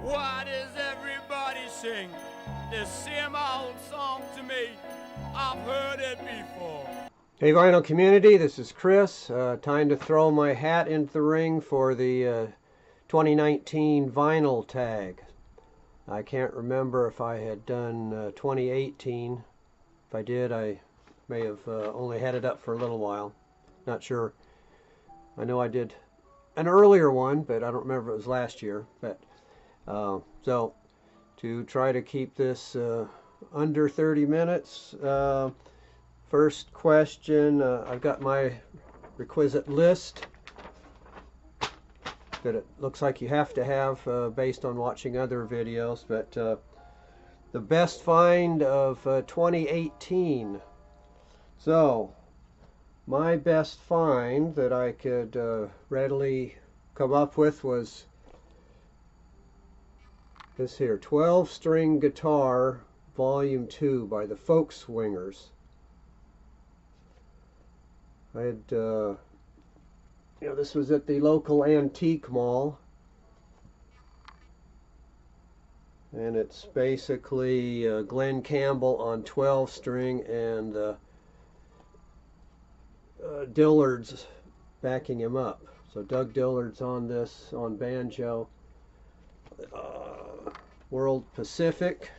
Why does everybody sing the same old song to me? I've heard it before. Hey vinyl community, this is Chris. Time to throw my hat into the ring for the 2019 vinyl tag. I can't remember if I had done 2018. If I did, I may have only had it up for a little while. Not sure. I know I did an earlier one, but I don't remember if it was last year. But so to try to keep this under 30 minutes, first question, I've got my requisite list that it looks like you have to have based on watching other videos, but the best find of 2018. So my best find that I could readily come up with was this here, 12-string guitar volume 2 by the Folk Swingers. I had this was at the local antique mall, and it's basically Glenn Campbell on 12-string and Dillard's backing him up. So Doug Dillard's on this on banjo. World Pacific.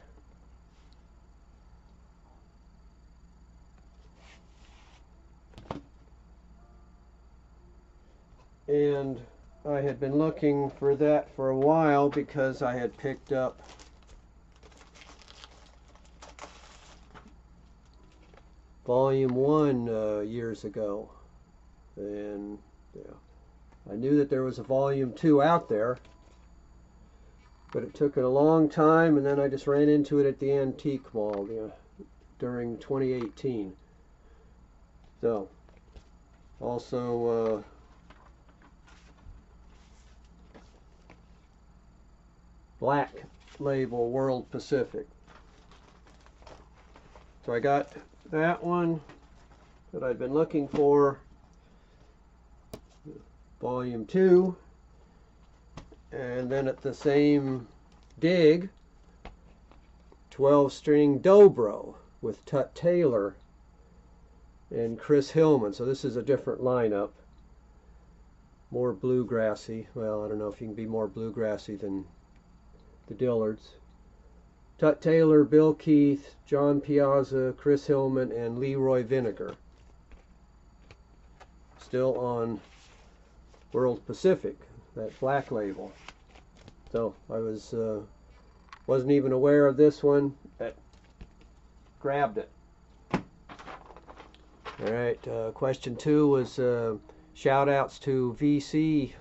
And I had been looking for that for a while because I had picked up volume 1 years ago, and yeah, I knew that there was a volume 2 out there, but it took it a long time, and then I just ran into it at the antique mall during 2018. So also Black Label World Pacific. So I got that one that I've been looking for, volume 2, and then at the same dig, 12-string dobro with Tut Taylor and Chris Hillman. So this is a different lineup, more bluegrassy. Well, I don't know if you can be more bluegrassy than the Dillards. Tut Taylor, Bill Keith, John Piazza, Chris Hillman, and Leroy Vinegar. Still on World Pacific, that Black Label. So I wasn't even aware of this one. Grabbed it. All right. Question 2 was shout outs to VC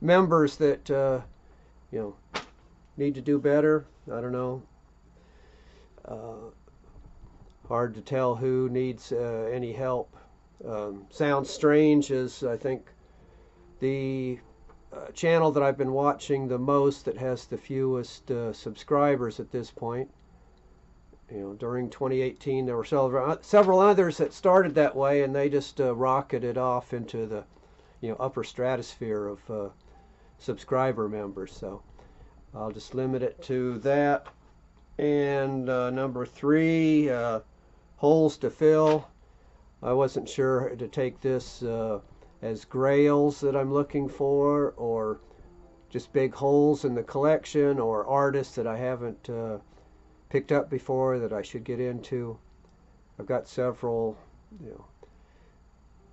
members that need to do better. I don't know. Hard to tell who needs any help. Sounds Strange is, I think, the channel that I've been watching the most that has the fewest subscribers at this point. During 2018 there were several others that started that way, and they just rocketed off into the upper stratosphere of subscriber members. So I'll just limit it to that. And number 3, holes to fill. I wasn't sure to take this as grails that I'm looking for, or just big holes in the collection, or artists that I haven't picked up before that I should get into. I've got several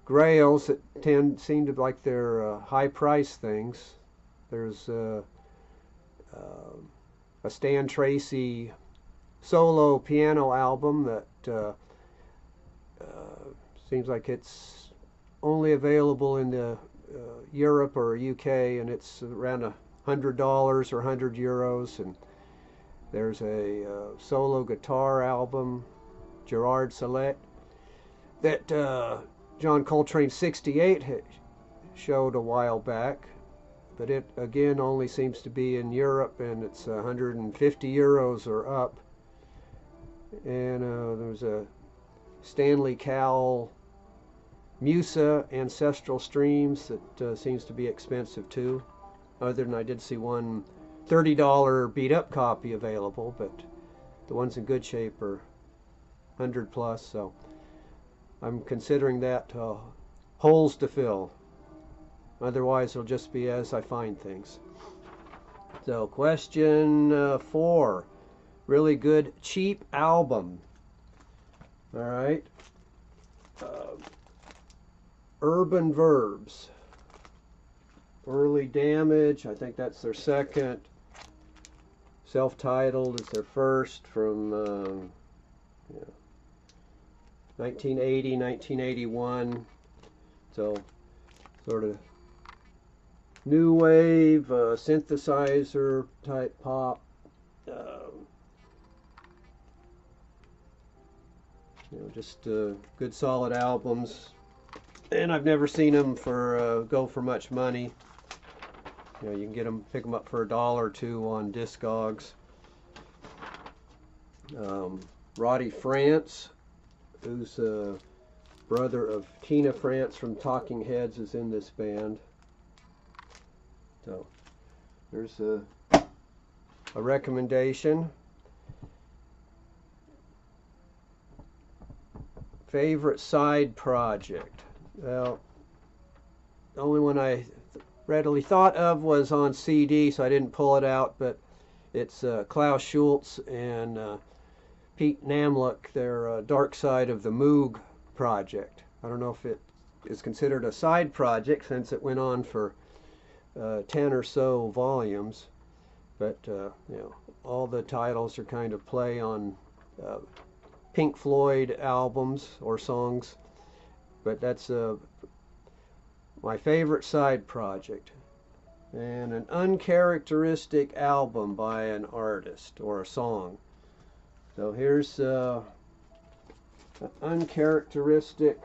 grails that seem to like they're high price things. There's a Stan Tracy solo piano album that seems like it's only available in the Europe or UK, and it's around $100 or 100 euros. And there's a solo guitar album, Gerard Salette, that John Coltrane 68 showed a while back, but it again only seems to be in Europe, and it's 150 euros or up. And there's a Stanley Cowell Musa Ancestral Streams that seems to be expensive too. Other than I did see one $30 beat up copy available, but the ones in good shape are 100 plus, so I'm considering that holes to fill. Otherwise it'll just be as I find things. So question 4, really good cheap album. All right, Urban Verbs, Early Damage, I think that's their second. Self-titled is their first, from 1980, 1981. So sort of new wave, synthesizer type pop. Just good solid albums. And I've never seen them go for much money. You can get them, pick them up for $1 or $2 on Discogs. Roddy France, who's a brother of Tina France from Talking Heads, is in this band. So there's a recommendation. Favorite side project. Well, the only one I readily thought of was on CD, so I didn't pull it out, but it's Klaus Schulze and Pete Namlock, their Dark Side of the Moog project. I don't know if it is considered a side project since it went on for 10 or so volumes, but all the titles are kind of play on Pink Floyd albums or songs, but that's my favorite side project. And an uncharacteristic album by an artist or a song. So here's an uncharacteristic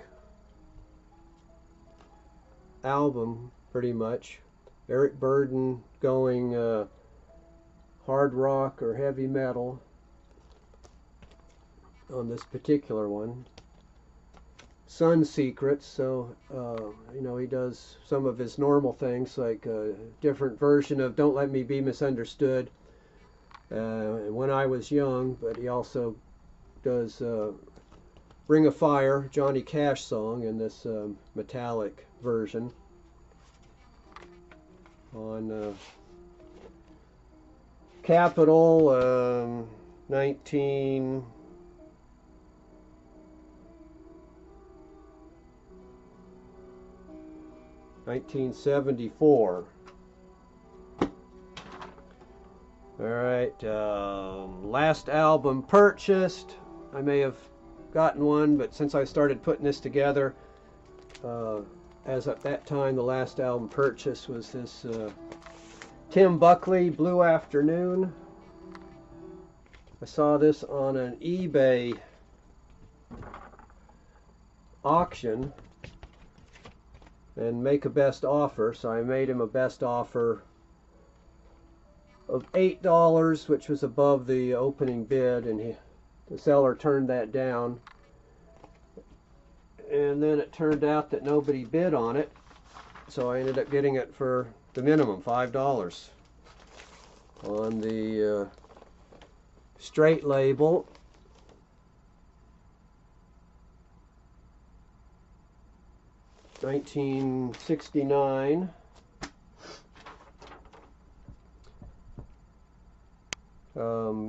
album, pretty much. Eric Burdon going hard rock or heavy metal on this particular one. Sun Secrets, so he does some of his normal things, like a different version of Don't Let Me Be Misunderstood, When I Was Young, but he also does Ring of Fire, Johnny Cash song, in this metallic version on Capitol 1974. All right, last album purchased. I may have gotten one, but since I started putting this together, as at that time, the last album purchased was this Tim Buckley, Blue Afternoon. I saw this on an eBay auction and make a best offer, so I made him a best offer of $8, which was above the opening bid, and the seller turned that down. And then it turned out that nobody bid on it, so I ended up getting it for the minimum, $5, on the straight label. $19.69.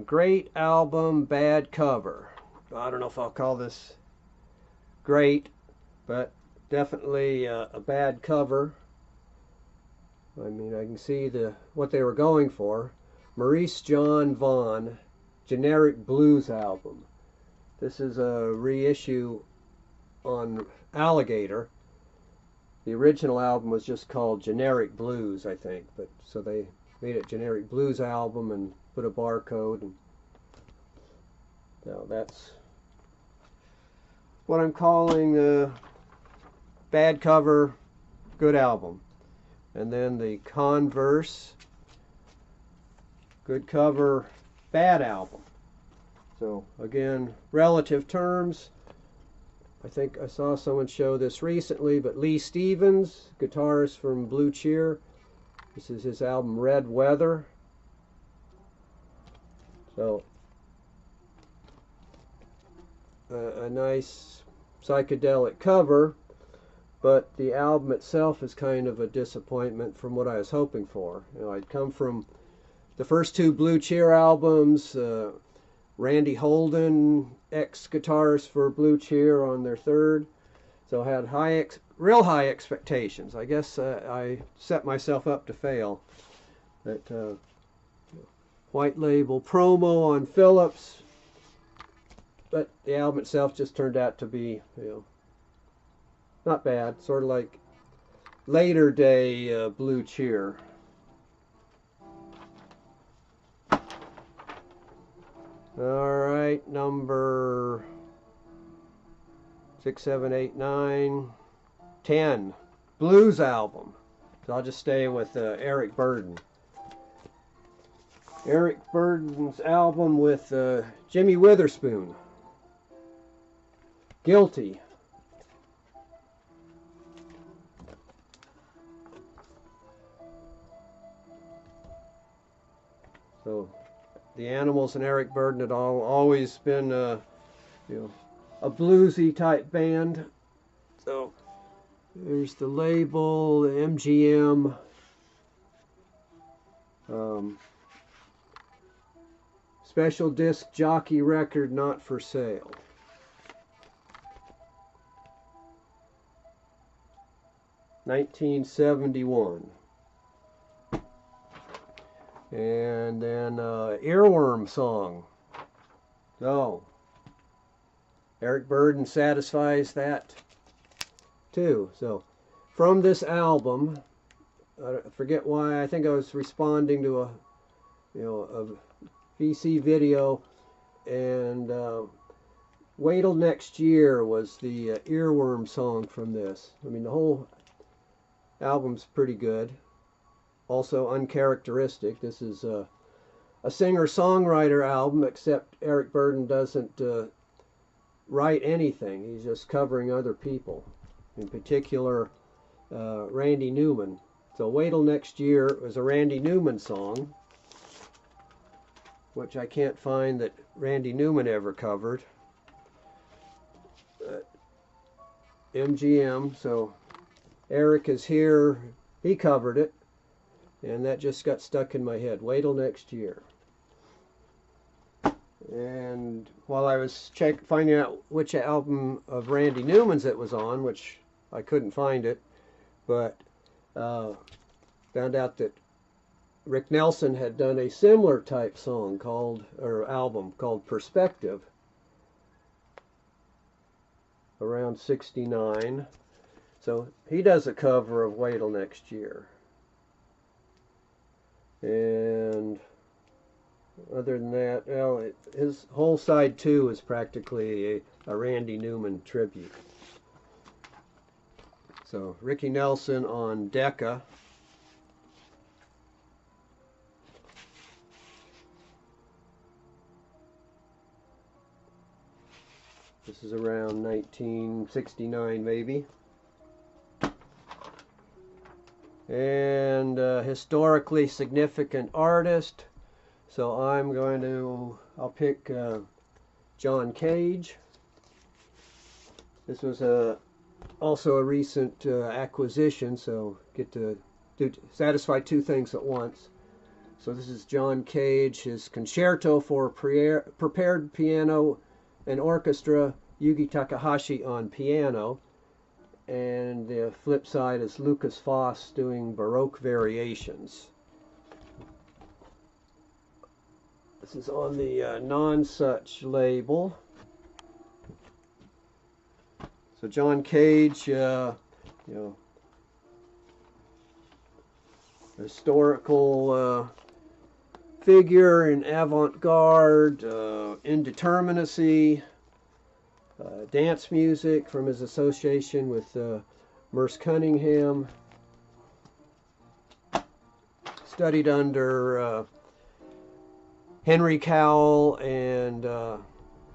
Great album, bad cover. I don't know if I'll call this great, but definitely a bad cover. I mean, I can see what they were going for. Maurice John Vaughan, Generic Blues album. This is a reissue on Alligator. The original album was just called Generic Blues, I think, but so they made it Generic Blues album and put a barcode, and now that's what I'm calling the bad cover, good album. And then the converse, good cover, bad album. So again, relative terms. I think I saw someone show this recently, but Lee Stevens, guitarist from Blue Cheer, this is his album Red Weather. So a nice psychedelic cover, but the album itself is kind of a disappointment from what I was hoping for. You know, I'd come from the first two Blue Cheer albums, Randy Holden, ex-guitarist for Blue Cheer, on their third. So I had real high expectations. I guess I set myself up to fail. That white label promo on Phillips, but the album itself just turned out to be, not bad. Sort of like later day Blue Cheer. All right, number 6, 7, 8, 9, 10, blues album. So I'll just stay with Eric Burdon. Eric Burdon's album with Jimmy Witherspoon. Guilty. So the Animals and Eric Burdon had always been, a bluesy type band. So there's the label, the MGM. Special disc jockey record not for sale. $1971. And then Earworm Song. So Eric Burdon satisfies that too. So from this album, I forget why, I think I was responding to a VC video, and Wait Till Next Year was the Earworm Song from this. I mean, the whole album's pretty good. Also uncharacteristic. This is a singer-songwriter album, except Eric Burdon doesn't write anything. He's just covering other people, in particular Randy Newman. So Wait Till Next Year was a Randy Newman song, which I can't find that Randy Newman ever covered. MGM, so Eric is here, he covered it, and that just got stuck in my head. Wait Till Next Year. And while I was finding out which album of Randy Newman's it was on, which I couldn't find it, but found out that Rick Nelson had done a similar type song album called Perspective around '69. So he does a cover of Wait Till Next Year. And other than that, well, his whole side 2 is practically a Randy Newman tribute. So Ricky Nelson on Decca. This is around 1969 maybe. And historically significant artist. So I'll pick John Cage. This was also a recent acquisition, so get to satisfy two things at once. So this is John Cage, his concerto for prepared piano and orchestra, Yugi Takahashi on piano. And the flip side is Lucas Foss doing Baroque variations. This is on the Non-Such label. So John Cage, historical figure in avant-garde, indeterminacy, dance music from his association with Merce Cunningham. Studied under Henry Cowell and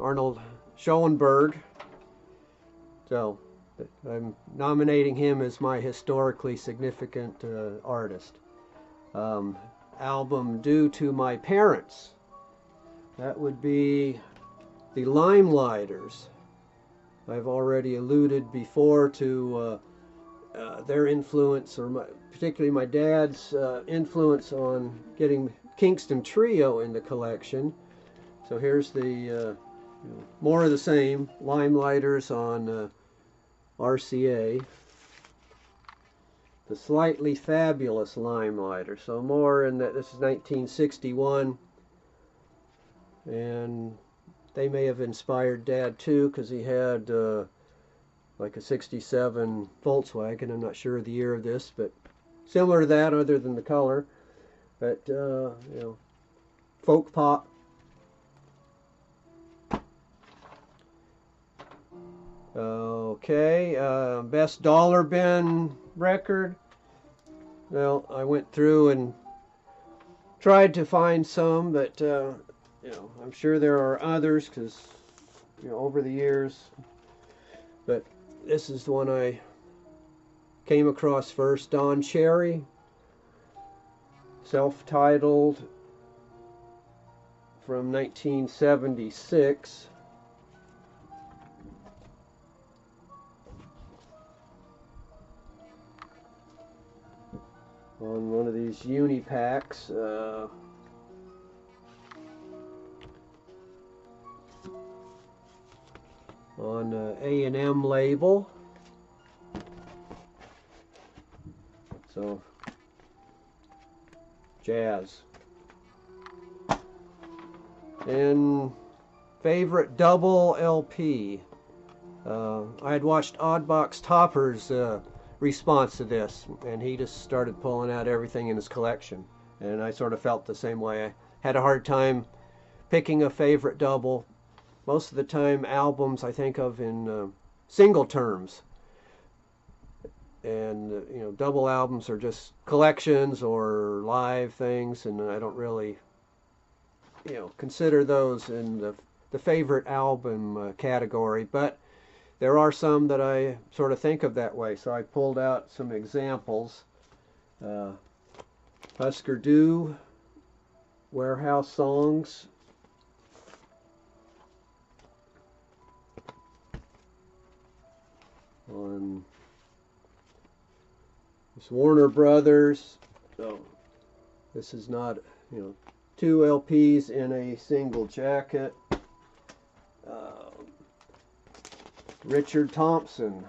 Arnold Schoenberg. So I'm nominating him as my historically significant artist. Album due to my parents That would be the Limelighters. I've already alluded before to their influence, or particularly my dad's influence on getting Kingston Trio in the collection. So here's the more of the same, Limelighters on RCA. The Slightly Fabulous Limelighter. So more in that, this is 1961. And they may have inspired Dad too, because he had like a 67 Volkswagen. I'm not sure of the year of this, but similar to that other than the color. But, you know, folk pop. Okay, best dollar bin record. Well, I went through and tried to find some, but you know, I'm sure there are others because, you know, over the years. But this is the one I came across first. Don Cherry, self-titled, from 1976. On one of these uni packs. On A&M label. So, jazz. And favorite double LP. I had watched Oddbox Topper's response to this, and he just started pulling out everything in his collection, and I sort of felt the same way. I had a hard time picking a favorite double. Most of the time albums I think of in single terms, and you know, double albums are just collections or live things, and I don't really, you know, consider those in the favorite album category. But there are some that I sort of think of that way, so I pulled out some examples. Husker Du, Warehouse Songs, on this Warner Brothers. So this is not, you know, two LPs in a single jacket. Richard Thompson,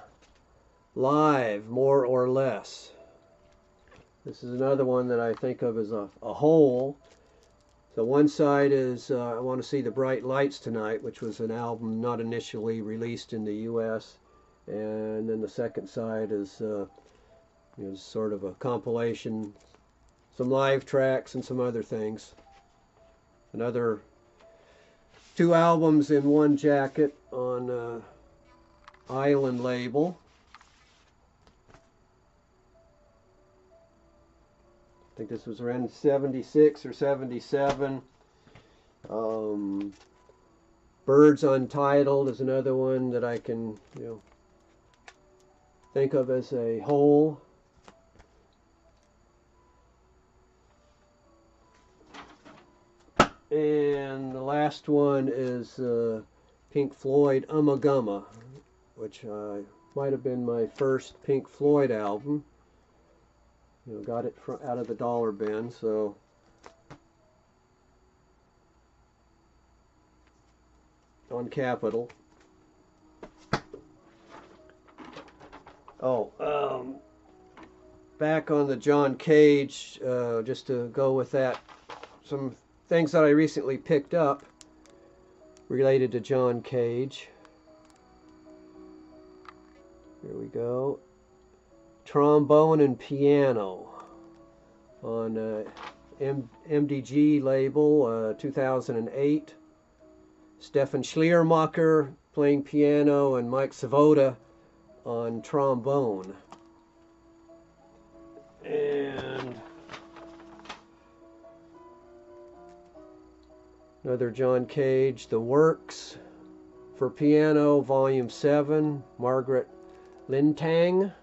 Live, More or Less. This is another one that I think of as a whole. So one side is I Want to See the Bright Lights Tonight, which was an album not initially released in the U.S. And then the second side is sort of a compilation, some live tracks and some other things. Another two albums in one jacket on Island label. I think this was around 76 or 77. Birds Untitled is another one that I can, you know, think of as a whole. And the last one is Pink Floyd Ummagumma, which might have been my first Pink Floyd album. You know, got it out of the dollar bin, so on Capitol. Oh, back on the John Cage, just to go with that, some things that I recently picked up related to John Cage. Here we go. Trombone and Piano on MDG label, 2008. Stefan Schliermacher playing piano and Mike Savoda on trombone. And another John Cage, The Works for Piano, Volume 7, Margaret Langtan,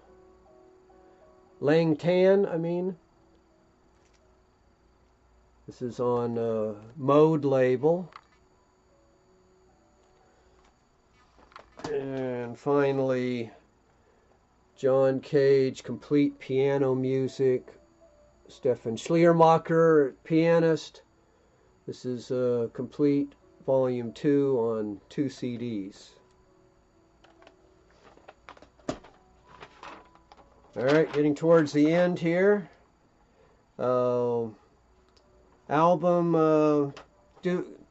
I mean. This is on Mode label. And finally, John Cage, complete piano music. Stefan Schleiermacher, pianist. This is complete volume 2 on 2 CDs. Alright, getting towards the end here. Album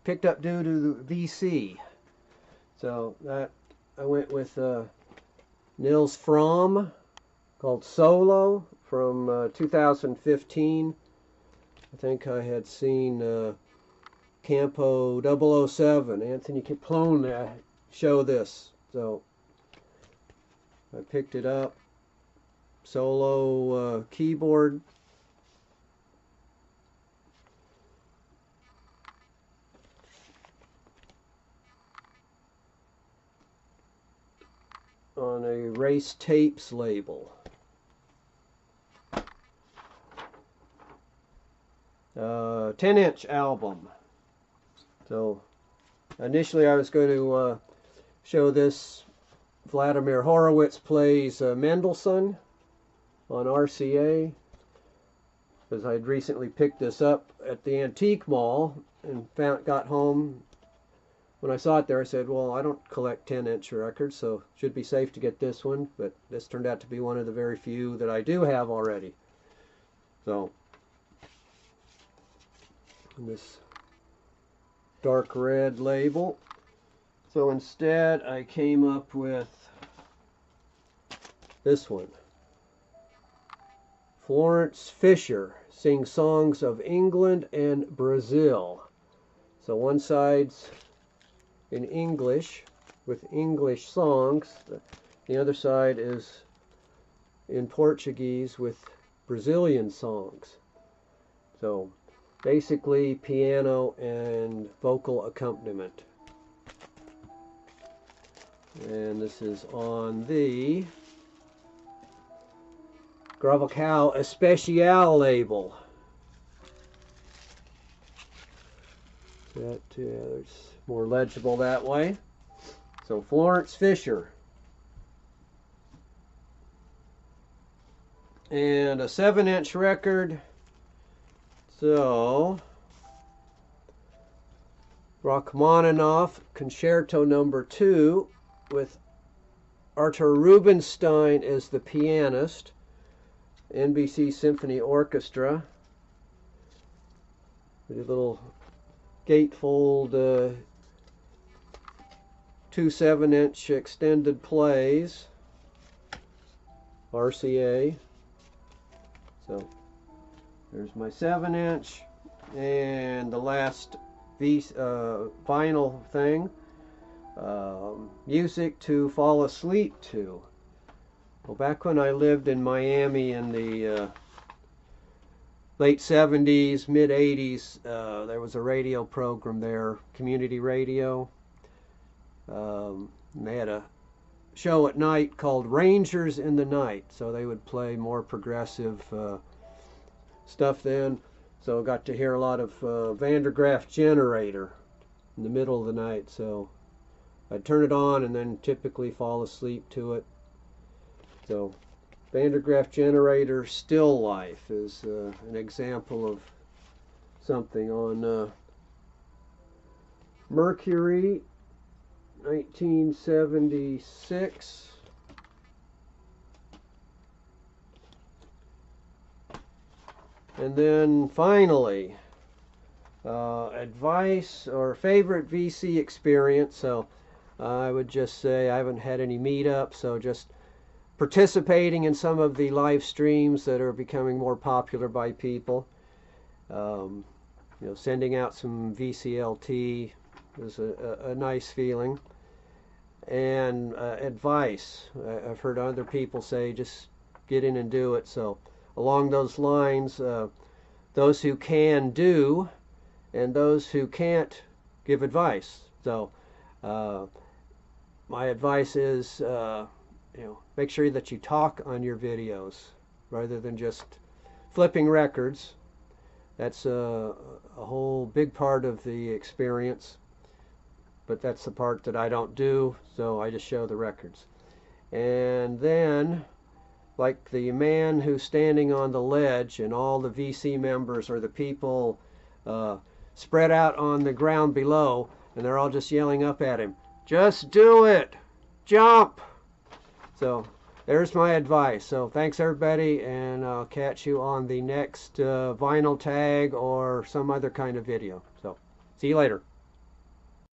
picked up due to the VC. So that I went with Nils Fromm, called Solo, from 2015. I think I had seen Campo 007, Anthony Caplone, show this. So I picked it up. Solo keyboard. On a Race Tapes label. 10-inch album. So initially I was going to show this. Vladimir Horowitz plays Mendelssohn on RCA, because I'd recently picked this up at the antique mall and got home. When I saw it there, I said, well, I don't collect 10-inch records, so it should be safe to get this one. But this turned out to be one of the very few that I do have already. So, this dark red label. So instead, I came up with this one. Florence Fisher sings songs of England and Brazil. So one side's in English with English songs. The other side is in Portuguese with Brazilian songs. So basically piano and vocal accompaniment. And this is on the Gravocal Especial label. It's more legible that way. So Florence Fisher. And a 7-inch record. So Rachmaninoff Concerto No. 2 with Artur Rubinstein as the pianist. NBC Symphony Orchestra. With a little gatefold 2 7-inch extended plays. RCA. So there's my 7-inch, and the last vinyl thing, music to fall asleep to. Well, back when I lived in Miami in the late 70s, mid 80s, there was a radio program there, community radio. And they had a show at night called Rangers in the Night, so they would play more progressive stuff then. So I got to hear a lot of Van der Graaf Generator in the middle of the night. So I'd turn it on and then typically fall asleep to it. So Van der Graaf Generator Still Life is an example of something on Mercury 1976. And then finally, advice or favorite VC experience. So I would just say I haven't had any meetups, so just participating in some of the live streams that are becoming more popular by people. You know, sending out some VCLT is a nice feeling. And advice. I've heard other people say just get in and do it. So along those lines, those who can do, and those who can't give advice. So my advice is, you know, make sure that you talk on your videos rather than just flipping records. That's a whole big part of the experience. but that's the part that I don't do, so I just show the records. And then, like the man who's standing on the ledge and all the VC members or the people spread out on the ground below, and they're all just yelling up at him, "Just do it! Jump!" So there's my advice. So thanks everybody, and I'll catch you on the next vinyl tag or some other kind of video. So see you later.